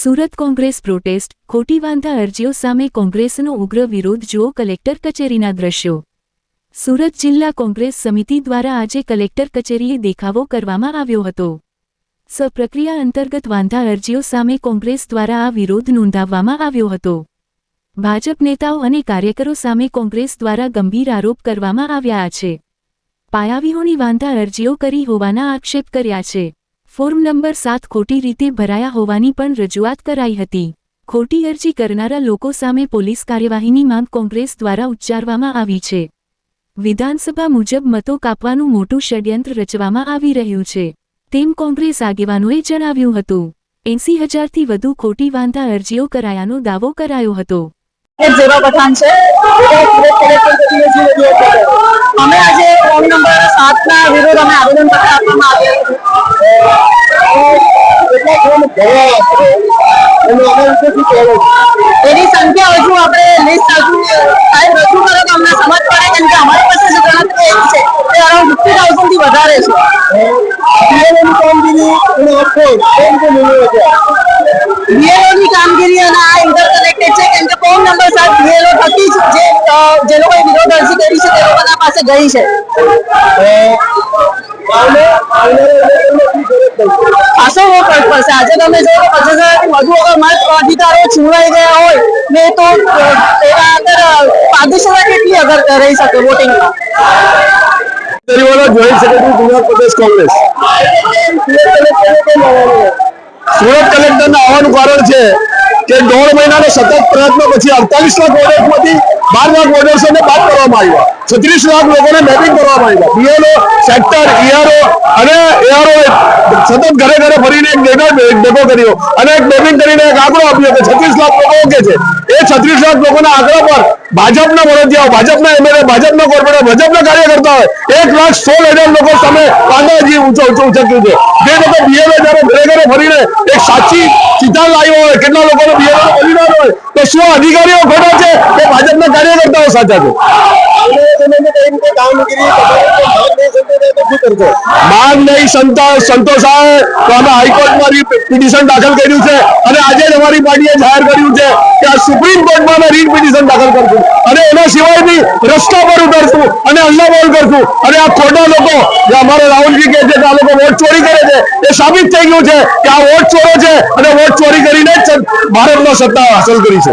Surat Congress protest ખોટી વાંધા અરજીઓ સામે કોંગ્રેસનો ઉગ્ર વિરોધ જુઓ કલેક્ટર કચેરીના દ્રશ્યો। સુરત જિલ્લા કોંગ્રેસ સમિતિ દ્વારા આજે કલેક્ટર કચેરીએ દેખાવો કરવામાં આવ્યો હતો। પ્રક્રિયા અંતર્ગત વાંધા અરજીઓ સામે કોંગ્રેસ દ્વારા આ વિરોધ નોંધાવવામાં આવ્યો હતો। ભાજપ નેતાઓ અને કાર્યકરો સામે કોંગ્રેસ દ્વારા ગંભીર આરોપ કરવામાં આવ્યા છે। પાયાવિહોણી વાંધા અરજીઓ કરી હોવાના આક્ષેપ કર્યા છે। ફોર્મ નંબર 7 ખોટી રીતે ભરાયા હોવાની પણ રજૂઆત કરાઈ હતી। ખોટી અરજી કરનારા લોકો સામે પોલીસ કાર્યવાહીની માંગ કોંગ્રેસ દ્વારા ઉચ્ચારવામાં આવી છે। વિધાનસભા મુજબ મતો કાપવાનું મોટું ષડયંત્ર રચવામાં આવી રહ્યું છે તેમ કોંગ્રેસ આગેવાનોએ જણાવ્યું હતું। 80,000થી વધુ ખોટી વાંધા અરજીઓ કરાયાનો દાવો કરાયો હતો। અમે આજે ફોર્મ નંબર 7 ના વિરુદ્ધ અમે આવેદન પત્ર આપવામાં આવ્યું। એની સંખ્યા હજુ આપણે લિસ્ટ સાહેબ રજૂ કરો તો અમને સમજ પડે કેમ કે અમારી પાસે જે ગણતરી એવી છે તે અરાઉન્ડ 50,000 થી વધારે છે। બીએલઓની કામગીરી અને આ ઇન્ટરકનેક્ટેડ છે કેમ કે ફોર્મ નંબર 7 બીએલઓ થકી જે લોકોએ વિરોધ અરજી કરી છે તે લોકોના પાસે ગઈ છે। ખાસો ફરક પડશે। આજે તમે જો 50,000થી વધુ અગર મત અધિકારો છીનવાઈ ગયા હોય ને તો તેના અંદર પારદર્શિતા કેટલી અગર રહી શકે વોટિંગમાં। જોઈન્ટ સેક્રેટરી ગુજરાત પ્રદેશ કોંગ્રેસ સુરત કલેક્ટરના આવવાનું કારણ છે કે 1.5 મહિનાનો સતત પ્રયત્ન પછી 48 લાખ વોટર્સમાંથી 12 લાખ વોટર્સોને બાદ કરવામાં આવ્યા। 36 લાખ લોકોને મેપિંગ કરવામાં આવ્યા। બીએલઓ સેક્ટર ઈઆરઓ અને એઆરઓ સતત ઘરે ઘરે ફરીને એક ડેમો કર્યો અને એક મેપિંગ કરીને એક આંકડો આપ્યો કે 36 લાખ લોકો ઓકે છે। એ 36 લાખ લોકોના આંકડા પર ભાજપના વડોદરાઓ, ભાજપના એમએલએ, ભાજપના કોર્પોરેટર, ભાજપના કાર્યકર્તાઓ 1,16,000 લોકો સામે વાંધાજી ઉચક્યું છે। જે લોકો બીએલઓ જયારે ઘરે ઘરે ફરીને એક સાચી ચિતાર લાવ્યો હોય, કેટલા લોકોને બીએલઓ બલિદાન હોય તો શું અધિકારીઓ ખોટા છે કે ભાજપના કાર્યકર્તાઓ સાચા છે? માંગ નહીં સંતોષાય તો અમે હાઈકોર્ટમાં પિટિશન દાખલ કર્યું છે અને આજે જ અમારી પાર્ટીએ જાહેર કર્યું છે કે આ સુપ્રીમ કોર્ટમાં અમે રીટ પિટિશન દાખલ કરશું અને એના સિવાય બી રસ્તા પર ઉતરશું અને હલ્લાબોલ કરશું। અને આ ખોટા લોકો જે અમારે રાહુલજી કહે છે કે આ લોકો વોટ ચોરી કરે છે એ સાબિત થઈ ગયું છે કે આ વોટ ચોરો છે અને વોટ ચોરી કરીને જ ભારતમાં સત્તા હાંસલ કરી છે।